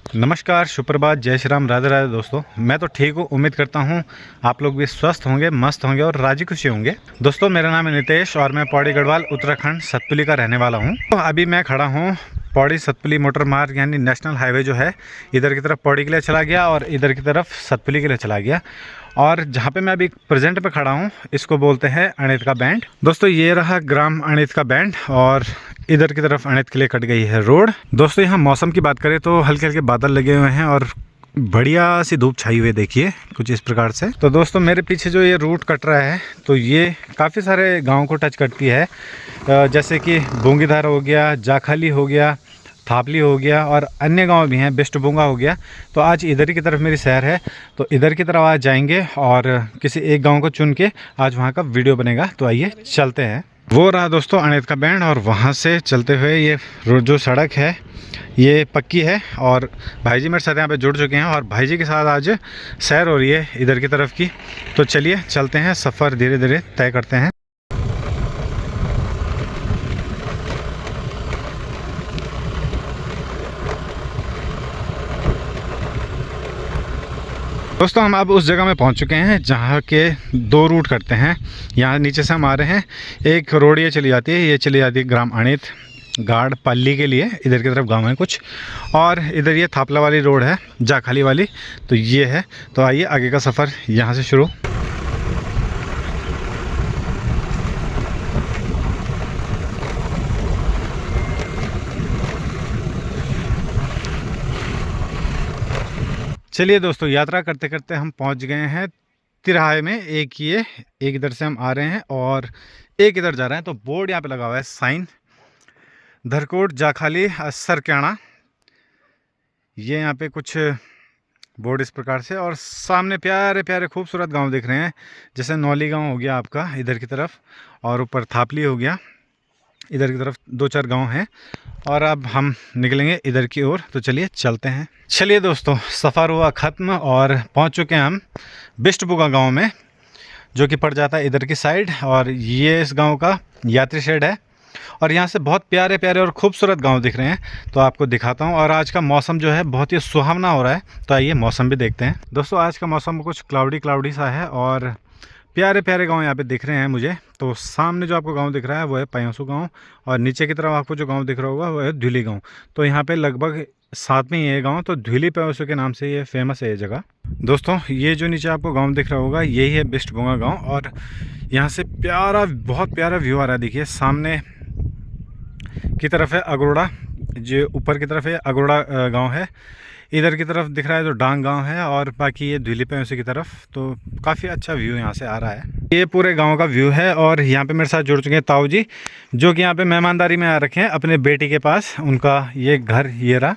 नमस्कार, सुप्रभात, जय श्री राम, राधे राधे दोस्तों। मैं तो ठीक हूँ, उम्मीद करता हूँ आप लोग भी स्वस्थ होंगे, मस्त होंगे और राजी खुशी होंगे। दोस्तों मेरा नाम है नितेश और मैं पौड़ी गढ़वाल उत्तराखंड सतपुली का रहने वाला हूँ। तो अभी मैं खड़ा हूँ पौड़ी सतपुली मोटर मार्ग यानी नेशनल हाईवे जो है, इधर की तरफ पौड़ी के लिए चला गया और इधर की तरफ सतपुली के लिए चला गया। और जहाँ पे मैं अभी प्रेजेंट पे खड़ा हूँ इसको बोलते हैं अणित का बैंड। दोस्तों ये रहा ग्राम अणित का बैंड और इधर की तरफ अणित के लिए कट गई है रोड। दोस्तों यहाँ मौसम की बात करें तो हल्के हल्के बादल लगे हुए हैं और बढ़िया सी धूप छाई हुई है, देखिए कुछ इस प्रकार से। तो दोस्तों मेरे पीछे जो ये रूट कट रहा है तो ये काफ़ी सारे गाँव को टच करती है, जैसे कि बोंगीधार हो गया, जाखाली हो गया, थापली हो गया और अन्य गांव भी हैं, बेस्ट बोंगा हो गया। तो आज इधर की तरफ मेरी सैर है तो इधर की तरफ आज जाएंगे और किसी एक गांव को चुन के आज वहां का वीडियो बनेगा। तो आइए चलते हैं। वो रहा दोस्तों अणित का बैंड और वहां से चलते हुए ये जो सड़क है ये पक्की है और भाई जी मेरे साथ यहाँ पे जुड़ चुके हैं और भाई जी के साथ आज सैर हो रही है इधर की तरफ की। तो चलिए चलते हैं, सफ़र धीरे धीरे तय करते हैं। दोस्तों हम अब उस जगह में पहुंच चुके हैं जहां के दो रूट करते हैं। यहाँ नीचे से हम आ रहे हैं, एक रोड ये चली जाती है, ये चली जाती है ग्राम अणित गाड़ पल्ली के लिए, इधर की तरफ गांव है कुछ, और इधर ये थापला वाली रोड है जाखाली वाली, तो ये है। तो आइए आगे का सफ़र यहाँ से शुरू। चलिए दोस्तों यात्रा करते करते हम पहुंच गए हैं तिराहे में। एक इधर से हम आ रहे हैं और एक इधर जा रहे हैं। तो बोर्ड यहाँ पे लगा हुआ है, साइन धरकोट जाखाली सरक्याणा, ये यहाँ पे कुछ बोर्ड इस प्रकार से। और सामने प्यारे प्यारे खूबसूरत गांव दिख रहे हैं, जैसे नौली गांव हो गया आपका इधर की तरफ, और ऊपर थापली हो गया, इधर की तरफ दो चार गांव हैं। और अब हम निकलेंगे इधर की ओर, तो चलिए चलते हैं। चलिए दोस्तों सफ़र हुआ ख़त्म और पहुंच चुके हैं हम बिष्टबुगा गांव में, जो कि पड़ जाता है इधर की साइड। और ये इस गांव का यात्री शेड है और यहाँ से बहुत प्यारे प्यारे और खूबसूरत गांव दिख रहे हैं, तो आपको दिखाता हूँ। और आज का मौसम जो है बहुत ही सुहावना हो रहा है, तो आइए मौसम भी देखते हैं। दोस्तों आज का मौसम कुछ क्लाउडी सा है और प्यारे प्यारे गांव यहाँ पे दिख रहे हैं मुझे। तो सामने जो आपको गांव दिख रहा है वो है पयोसू गांव और नीचे की तरफ आपको जो गांव दिख रहा होगा वो है धुली गांव। तो यहाँ पे लगभग साथ में ही है गांव, तो धुली पयोसू के नाम से ये फेमस है ये जगह। दोस्तों ये जो नीचे आपको गांव दिख रहा होगा यही है बिष्टबुगा गांव और यहाँ से बहुत प्यारा व्यू आ रहा है। देखिए सामने की तरफ है अगरोड़ा, जो ऊपर की तरफ है अगरोड़ा गाँव है, इधर की तरफ दिख रहा है जो डांग गांव है और बाकी ये धुली पे उसी की तरफ। तो काफ़ी अच्छा व्यू यहाँ से आ रहा है, ये पूरे गांव का व्यू है। और यहाँ पे मेरे साथ जुड़ चुके हैं ताऊ जी, जो कि यहाँ पे मेहमानदारी में आ रखे हैं अपने बेटी के पास, उनका ये घर ये रहा।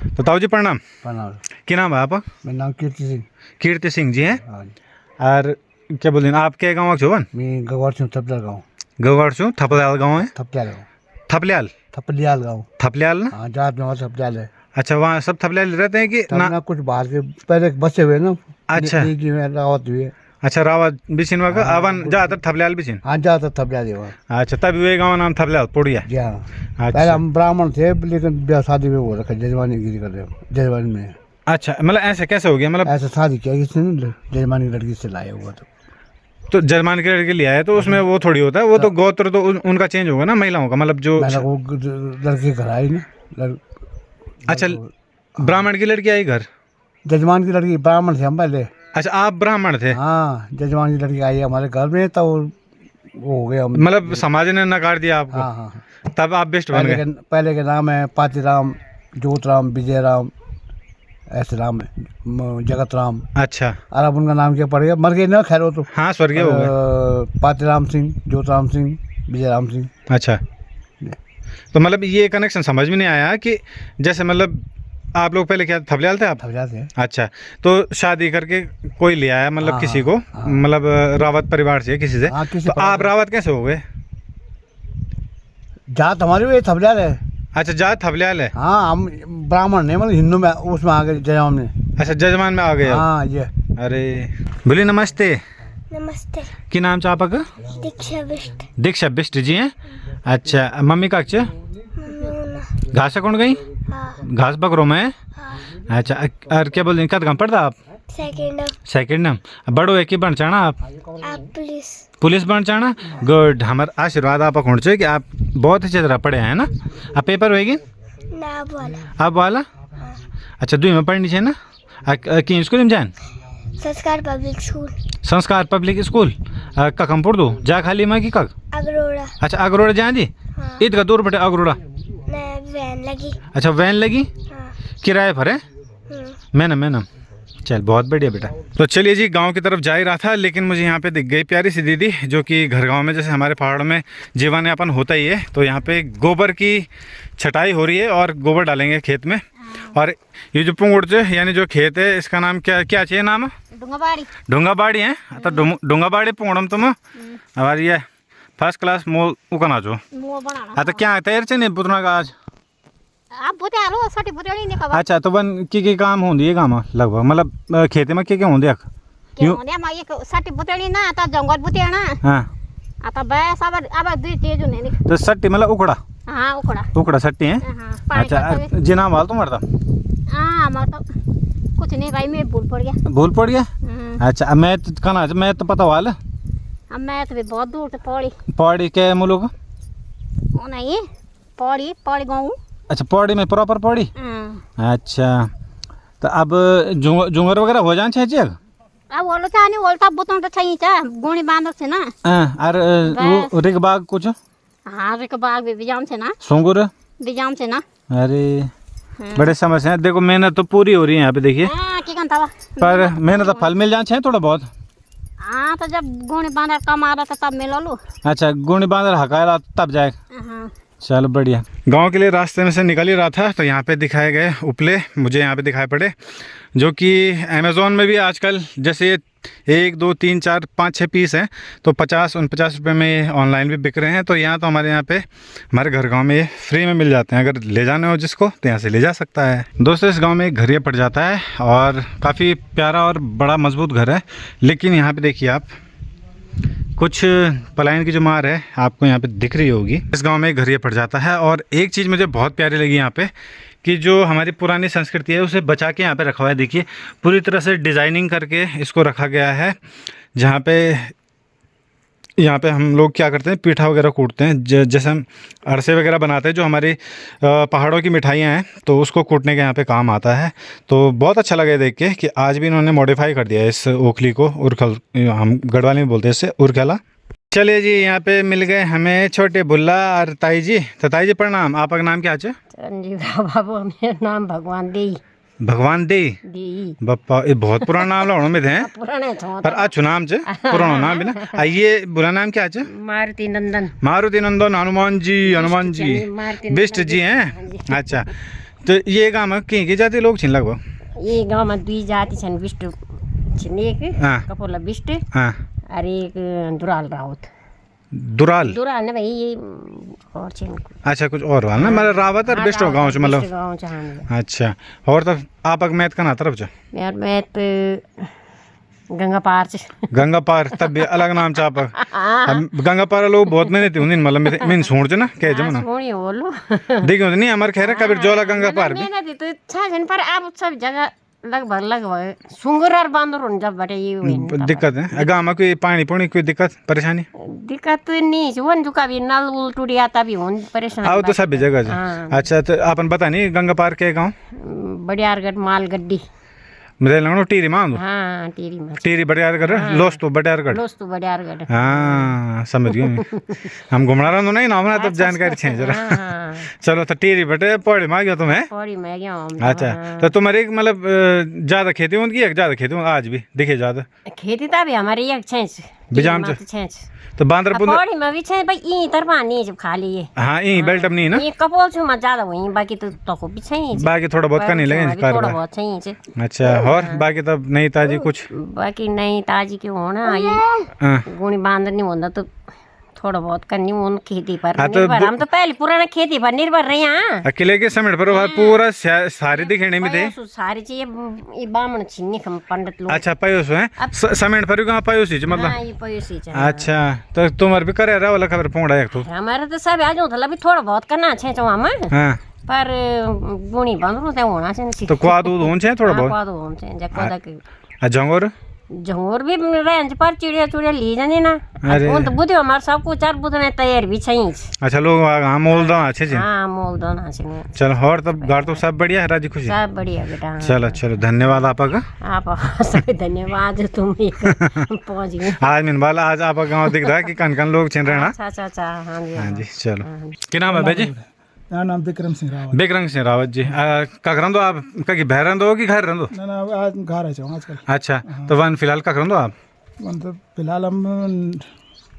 तो ताऊ जी प्रणाम। प्रणाम। क्या नाम है आपका? मेरा नाम कीर्ति सिंह। कीर्ति सिंह जी हैं। हाँ जी। और क्या बोल आप के गाँव छुवन? मैं गगवाड़ छूँ थपलियाल गाँव। गगवाड़ छूँ थपलियाल गाँव है? थपलियाल गाँव। थपलियाल? थपलियाल गाँव। थपलियाल ना? हाँ जात में थपलियाल है। अच्छा वहाँ सब थपलियाल रहते हैं कि ना? कुछ बाहर के पहले बसे हुए ना। अच्छा रावत हुए। अच्छा रावत बिचिन वहाँ अवन ज्यादातर थपलियाल बिचिन? हाँ ज्यादातर थपलियाल है वहाँ। अच्छा तभी वे गाँव नाम थपलियाल पुड़िया? जी हाँ। अच्छा पहले हम ब्राह्मण थे लेकिन ब्याह शादी में वो रखा, जजमानी गिरी कर रहे हो जजमानी में। अच्छा मतलब ऐसे कैसे हो गया? मतलब ऐसा शादी किया किसने, जजमानी की लड़की से लाया हुआ। तो जजमान के लड़के लिया है तो उसमें वो थोड़ी होता है, वो तो गोत्र तो उनका चेंज होगा ना, महिलाओं का मतलब जो लड़के घर आई ना। अच्छा ब्राह्मण की लड़की आई घर? जजमान की लड़की, ब्राह्मण थे हम पहले। अच्छा आप ब्राह्मण थे? हाँ जजमान की लड़की आई हमारे घर में, तब वो हो गया, मतलब समाज ने नकार दिया आपको? हाँ हाँ। तब आप बेस्ट बन गए? पहले के नाम है पातीराम, ज्योतराम, विजयराम, ऐसे राम है, जगत राम। अच्छा और अब उनका नाम क्या पड़ गया, मर गए ना, खैर वो तो। हाँ स्वर्गीय हो गए। पातीराम सिंह, ज्योतराम सिंह, विजयराम सिंह। अच्छा तो मतलब ये कनेक्शन समझ में नहीं आया कि जैसे मतलब आप लोग पहले क्या थपलियाल थे आप? थपलियाल थे। अच्छा तो शादी करके कोई ले आया मतलब हाँ, किसी को, हाँ, मतलब रावत परिवार से किसी से? हाँ, तो आप रावत कैसे हो गए? जात हमारी वही थपलियाल है। अच्छा जात थपलियाल है? हाँ हम ब्राह्मण नहीं, मतलब हिंदू में उसमें आ गए जजमान में। अच्छा जजमान में आ गए? हाँ ये। अरे बोलिए नमस्ते। नमस्ते। की नाम चा आपका? दीक्षा बिष्ट। दीक्षा बिष्ट जी हैं। अच्छा मम्मी का मम्मी घास कौन गई? हाँ घास बकरो में? हाँ अच्छा और क्या बोल रहे कद कम पढ़ता आप सेकंड सेकंड में बड़ो है कि बन चाहना आप आप पुलिस पुलिस बन चाहना गुड हमारा आशीर्वाद आप होना चाहिए कि आप बहुत अच्छी तरह पढ़े हैं ना अब पेपर होएगी ना बोला अब वाला हाँ। अच्छा 2 में पढ़नी चाहिए ना कि स्कूल में जान संस्कार पब्लिक स्कूल संस्कार पब्लिक स्कूल कम पढ़ दो जा खाली में कि कक अगरोड़ा अच्छा अगरोड़ा जाए दी हाँ ईद का दूर बटे अगरोड़ा मैं वैन लगी अच्छा वैन लगी हाँ किराए पर है मैनम चल बहुत बढ़िया बेटा। तो चलिए जी गांव की तरफ जा ही रहा था लेकिन मुझे यहाँ पे दिख गई प्यारी सी दीदी जो कि घर गांव में जैसे हमारे पहाड़ों में जीवन यापन होता ही है। तो यहाँ पे गोबर की छटाई हो रही है और गोबर डालेंगे खेत में। और ये जो पुंगुड़ यानी जो खेत है इसका नाम क्या क्या चाहिए नाम ढूंगाबाड़ी है। तो ढूंगाबाड़ी पुंगड़म तुम हमारी ये फर्स्ट क्लास मोल उकना जो तो क्या तैयार चाहिए पुतना का आज आप बुते आलो सटी बुते नहीं निकल अच्छा तो बन की काम होंदी है काम लगभग मतलब खेती में क्या होंदी है क्यों ने मा एक सटी बुते नहीं ना ता जंगल बुते ना हां आता बस अब दुई तेज ने तो सट्टी मतलब उकड़ा हां उकड़ा सट्टी है हां अच्छा जी नाम वाल तो मरता हां मैं तो कुछ नहीं भाई मैं भूल पड़ गया अच्छा मैं कना मैं तो पता वाल अब मैं तो भी बहुत दूर से पौड़ी के मुलुक ओ नहीं पौड़ी गांव अच्छा पौड़ी में प्रॉपर पौड़ी अच्छा तो अब जुंगर वगैरह हो जान चाहिए अब बोलो चाहे बोलता बुतों तो चाहिए चा गोणी बांध से ना और रिक बाग कुछ हाँ रिक बाग भी बिजाम से ना सुंगुर बिजाम से ना अरे बड़े समस्या है देखो मेहनत तो पूरी हो रही है यहाँ पे देखिए पर मेहनत तो फल मिल जाना चाहिए थोड़ा बहुत हाँ तो जब गोणी बांधर कमा रहा था तब मिलो लो अच्छा गुणी बांधर हकाया तब जाएगा चलो बढ़िया। गांव के लिए रास्ते में से निकल ही रहा था तो यहाँ पे दिखाए गए उपले मुझे यहाँ पे दिखाई पड़े जो कि अमेज़ोन में भी आजकल जैसे ये 1 2 3 4 5 6 पीस हैं तो 50-49 रुपये में ऑनलाइन भी बिक रहे हैं। तो यहाँ तो हमारे यहाँ पे हमारे घर गांव में ये फ्री में मिल जाते हैं। अगर ले जाना हो जिसको तो यहाँ से ले जा सकता है। दोस्तों इस गाँव में एक घर ये पड़ जाता है और काफ़ी प्यारा और बड़ा मजबूत घर है। लेकिन यहाँ पर देखिए आप कुछ पलायन की जो मार है आपको यहाँ पे दिख रही होगी। इस गांव में एक घर ये पड़ जाता है और एक चीज़ मुझे बहुत प्यारी लगी यहाँ पे कि जो हमारी पुरानी संस्कृति है उसे बचा के यहाँ पे रखा हुआ है। देखिए पूरी तरह से डिज़ाइनिंग करके इसको रखा गया है। जहाँ पे यहाँ पे हम लोग क्या करते हैं पीठा वगैरह कूटते हैं जैसे हम अरसे वगैरह बनाते हैं जो हमारी पहाड़ों की मिठाइयाँ हैं तो उसको कूटने के यहाँ पे काम आता है। तो बहुत अच्छा लगा देख के कि आज भी इन्होंने मॉडिफाई कर दिया है इस ओखली को उरखल हम गढ़वाली में बोलते हैं इससे उरखला। चलिए जी यहाँ पे मिल गए हमें छोटे बुल्ला और ताई जी। तो ताई जी प्रणाम आपका नाम क्या है? बाबू मेरा नाम भगवान दे बप्पा ये बहुत पुराना नाम लाओ में थे पर अच्छु नाम चे पुराना नाम भी ना। ये बुरा नाम क्या है? मारुति नंदन हनुमान जी बिष्ट जी हैं। अच्छा तो ये गाँव में की जाति लोग छिन लगभग ये गाँव में 2 जाति छन बिष्ट छिन एक कपोला बिष्ट और एक दुराल रावत दुराल ने भाई ये और छिन अच्छा कुछ और वाल ना मतलब रावत और बिष्ट गाँव मतलब अच्छा। और तो आप मैथ का ना तरफ जा यार मैथ गंगा पार तब भी अलग नाम चाप गंगा पार लोग बहुत मेहनती हुंदी मतलब मैं सोच ना कह जम ना देखो नहीं हमारे खैर कबीर जोला गंगा पार भी मेहनती तो अच्छा जन पर अब सब जगह लगभग सुंगर और बांदर उन जब बटे ये दिक्कत है गाँव में कोई पानी पुणी कोई दिक्कत परेशानी नहीं वन जो कभी नल उल टूट आता भी होन परेशान आओ तो सभी जगह। अच्छा तो अपन पता नहीं गंगा पार के गाँव बड़ियारगढ़ मालगड्डी मेरे लगनो टीरी मां हां टीरी बड़ियारगढ़ लोस्तु बड़ियारगढ़ हां समझ गए हम घुमना रहो नहीं नाम ना तब जानकारी छे जरा चलो तो टीरी बटे पौड़ी में गया तुम्हें पौड़ी में गया अच्छा तो तुम्हारी मतलब ज्यादा खेती होती है ज्यादा खेती आज भी दिखे ज्यादा खेती तो भी हमारे एक छे बिजाम छे तो बांदर पौड़ी में भी छे भाई ई तरफा नहीं जब खाली ये हां ई बेल्ट अब नहीं ना ये कपोल छु में ज्यादा हुई बाकी तो को भी छे बाकी थोड़ा बहुत करने लगे थोड़ा बहुत छे अच्छा और बाकी तब नहीं ताजी कुछ बाकी नहीं ताजी क्यों होना ये गुणी बांदर नहीं होता तो थोड़ा बहुत करनी उन खेती पर निर्भर हम तो पहले पुराना खेती पर निर्भर रहे हैं अकेले के समेट पर पूरा सारी दिखने में थे सारी चीज ये बामण छिन्नी हम पंडित लोग अच्छा पयोस है समेट पर कहां पयोस ही मतलब हां ये पयोस ही अच्छा तो तुम्हारे भी करे रहा वाला खबर पोंड़ा एक तो हमारे तो सब आज होता भी थोड़ा बहुत करना छे चवा में हां पर गुणी बंद ते होना चाहिए तो क्वाद होना चाहिए थोड़ा बहुत क्वाद होना चाहिए जकोदा के जंगोर झंगोर भी रेंज पर चिड़िया चुड़िया ली जाने ना अरे। उन तो बुद्धि हमार सब कुछ चार बुद्धने तैयार भी चाहिए अच्छा लोग हाँ मोल दो अच्छे से हाँ मोल दो ना चाहिए चलो और तब घर तो सब बढ़िया है राजी खुशी सब बढ़िया बेटा चलो चलो धन्यवाद आपका आप सभी धन्यवाद तुम पहुंच गए आज मैंने बोला आज आपका गाँव दिख रहा है कि कन कन लोग चिन रहे हैं ना अच्छा अच्छा हाँ जी हाँ जी चलो क्या नाम है भाई जी मेरा नाम विक्रम सिंह रावत। बिक्रम सिंह रावत जी का करन दो आप कहीं बहर रह दो कि घर रह दो ना ना आज घर है आजकल। अच्छा तो वन फिलहाल का करन दो आप मतलब फिलहाल हम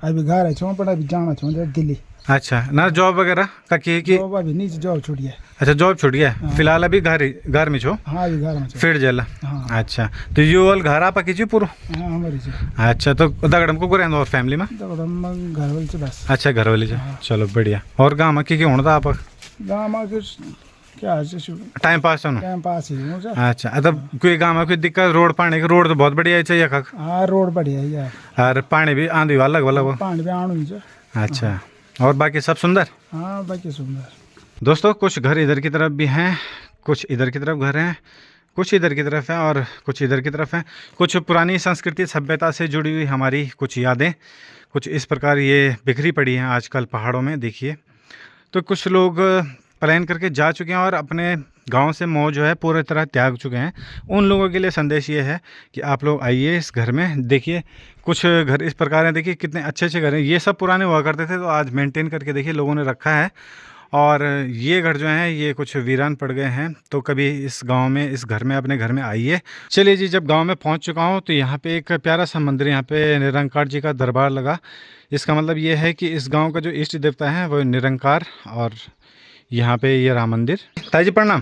अभी घर है पर अभी जाना चाहूँ दिल्ली। अच्छा ना जॉब वगैरह का की जॉब अभी नहीं जॉब छूट गया। अच्छा जॉब छूट गया फिलहाल अभी घर में छो हाँ अभी घर में फिर जेला हाँ अच्छा तो यू वाल घर आप कीजिए पूरा हाँ हमारी से अच्छा तो दगड़म को रहना और फैमिली में तो हम घर वाले से बस। अच्छा घर वाले चलो बढ़िया और गाँव में की होना था आप गाँव में कुछ क्या है टाइम पास होना टाइम पास ही हो जा। अच्छा तब कोई गाँव में कोई दिक्कत रोड पानी की रोड तो बहुत बढ़िया चाहिए कक हाँ रोड बढ़िया है यार और पानी भी आंधी वाला वाला पानी भी आनू ही जो। अच्छा और बाकी सब सुंदर हाँ बाकी सुंदर। दोस्तों कुछ घर इधर की तरफ भी हैं कुछ इधर की तरफ घर हैं कुछ इधर की तरफ हैं और कुछ इधर की तरफ हैं कुछ पुरानी संस्कृति सभ्यता से जुड़ी हुई हमारी कुछ यादें कुछ इस प्रकार ये बिखरी पड़ी हैं आजकल पहाड़ों में देखिए। तो कुछ लोग प्लान करके जा चुके हैं और अपने गांव से मोह जो है पूरी तरह त्याग चुके हैं। उन लोगों के लिए संदेश ये है कि आप लोग आइए इस घर में देखिए कुछ घर इस प्रकार हैं देखिए कितने अच्छे अच्छे घर हैं। ये सब पुराने हुआ करते थे तो आज मेंटेन करके देखिए लोगों ने रखा है और ये घर जो हैं ये कुछ वीरान पड़ गए हैं। तो कभी इस गांव में इस घर में अपने घर में आइए। चलिए जी जब गांव में पहुंच चुका हूं तो यहाँ पे एक प्यारा सा मंदिर यहाँ पे निरंकार जी का दरबार लगा। इसका मतलब ये है कि इस गांव का जो इष्ट देवता है वो निरंकार और यहाँ पे ये राम मंदिर। ताजी प्रणाम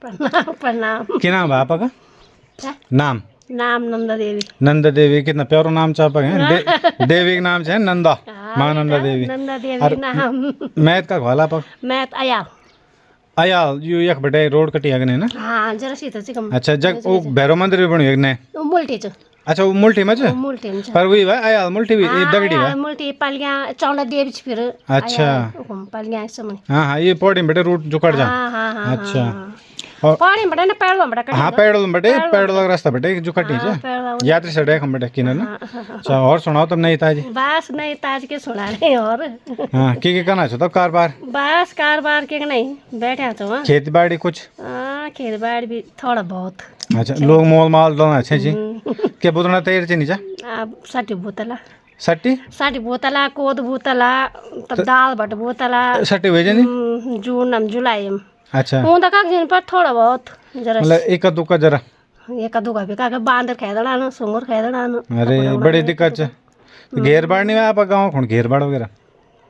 प्रणाम प्रणाम क्या नाम है आपका नाम नाम नंदा देवी नंदा देवी कितना प्यारो नाम चापा है देवी का नाम है नंदा माँ नंदा देवी नंदा देवी नाम मैथ का घोला पक मैं आया आया यू एक बटे रोड कटी अगने ना हाँ जरा सी तो कम अच्छा जग वो भैरव मंदिर भी बनी अगने मुल्टी च अच्छा वो मुल्ठी में मुल्टी में पर वही भाई आया मुल्ठी भी ये दगड़ी है मुल्टी पलिया चौड़ा देवी छ फिर अच्छा पलिया समय हाँ हाँ ये पौड़ी में बटे रूट जो कट जा हाँ हाँ हाँ अच्छा और पौड़ी में बटे ना पैर में बटे हाँ पैडल बटे पैडल रास्ता बटे जो कटी है यात्री सड़क हम बटे किन ना अच्छा और सुनाओ तब नहीं ताजी बस नहीं ताज के सुना रहे और हाँ की करना चाहो तब कारोबार बस कारोबार के नहीं बैठे तो वहाँ खेती बाड़ी कुछ खेती बाड़ी भी थोड़ा बहुत अच्छा लोग मोल माल दोनों अच्छे जी क्या बुतना तैयार चाहिए नीचा अब साठी बोतला सट्टी बोतला कोद बोतला तब दाल भट बोतला सट्टी हुए जानी जून हम जुलाई में अच्छा हूँ तो का दिन पर थोड़ा बहुत जरा मतलब एक दुका जरा एक दुका भी का बांदर खाए दड़ा सुंगर खाए दड़ा अरे बड़ी दिक्कत है घेर बाड़ नहीं आप गाँव कौन घेर बाड़ वगैरह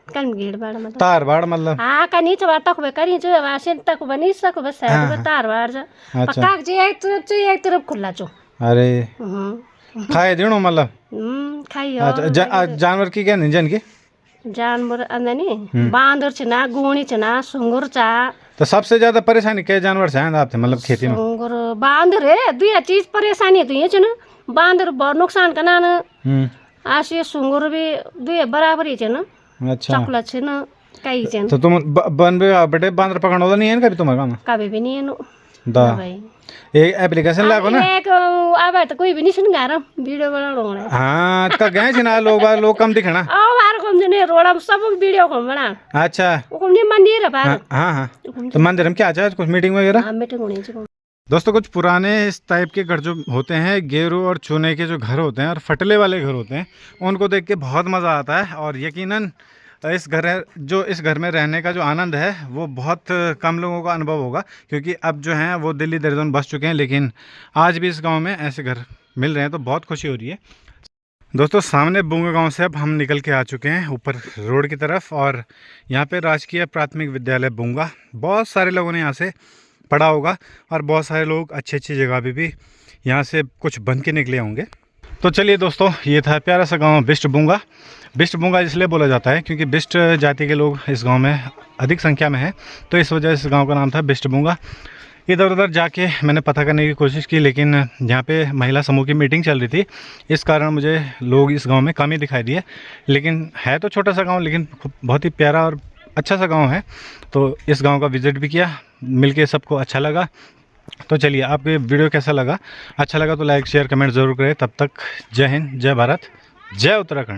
कन घेर बाड़ मतलब तार बाड़ मतलब हाँ का नीचे बात तक करी जो वासे तक बनी सको बस तार बाड़ जा पक्का जी एक तरफ खुला चो अरे खाए दिनो मतलब खाइयो अच्छा जानवर की क्या नहीं जन की जानवर अंदनी बांदर छ ना गोणी छ ना सुंगर चा तो सबसे ज्यादा परेशानी क्या जानवर से हैं आपने मतलब खेती में सुंगर बांदर है दुई चीज परेशानी तो ये छ ना बांदर बहुत नुकसान करना न आसे सुंगर भी दुई बराबर ही छ ना अच्छा चकला छ ना कई छ तो तुम बन बटे बांदर पकड़ने वाला नहीं है कभी तुम्हारे गाँव में कभी भी नहीं है नो दा एक एप्लीकेशन लागो ना एक अब तो कोई भी नहीं सुन गा रहा वीडियो बना रहा हाँ तो गए थे ना लोग कम दिखना अब आर कम जने रोड़ा सब वीडियो को बना अच्छा वो नहीं मंदिर है बाहर हाँ हाँ तो मंदिर में क्या अच्छा कुछ मीटिंग वगैरह मीटिंग होनी चाहिए। दोस्तों कुछ पुराने इस टाइप के घर जो होते हैं गेरू और चूने के जो घर होते हैं और फटले वाले घर होते हैं उनको देख के बहुत मज़ा आता है और यकीनन इस घर में रहने का जो आनंद है वो बहुत कम लोगों का अनुभव होगा क्योंकि अब जो हैं वो दिल्ली देहरादून बस चुके हैं लेकिन आज भी इस गांव में ऐसे घर मिल रहे हैं तो बहुत खुशी हो रही है। दोस्तों सामने बुंगा गांव से अब हम निकल के आ चुके हैं ऊपर रोड की तरफ और यहाँ पे राजकीय प्राथमिक विद्यालय बुंगा बहुत सारे लोगों ने यहाँ से पढ़ा होगा और बहुत सारे लोग अच्छी अच्छी जगह पे भी यहाँ से कुछ बन के निकले होंगे। तो चलिए दोस्तों ये था प्यारा सा गाँव बिष्ट बुंगा इसलिए बोला जाता है क्योंकि बिष्ट जाति के लोग इस गांव में अधिक संख्या में है तो इस वजह से इस गांव का नाम था बिष्ट बुंगा। इधर उधर जाके मैंने पता करने की कोशिश की लेकिन यहाँ पे महिला समूह की मीटिंग चल रही थी इस कारण मुझे लोग इस गांव में कम ही दिखाई दिए लेकिन है तो छोटा सा गाँव लेकिन बहुत ही प्यारा और अच्छा सा गाँव है। तो इस गाँव का विज़िट भी किया मिलके सबको अच्छा लगा। तो चलिए, आपको ये वीडियो कैसा लगा? अच्छा लगा तो लाइक शेयर कमेंट ज़रूर करें। तब तक जय हिंद, जय भारत, जय उत्तराखंड।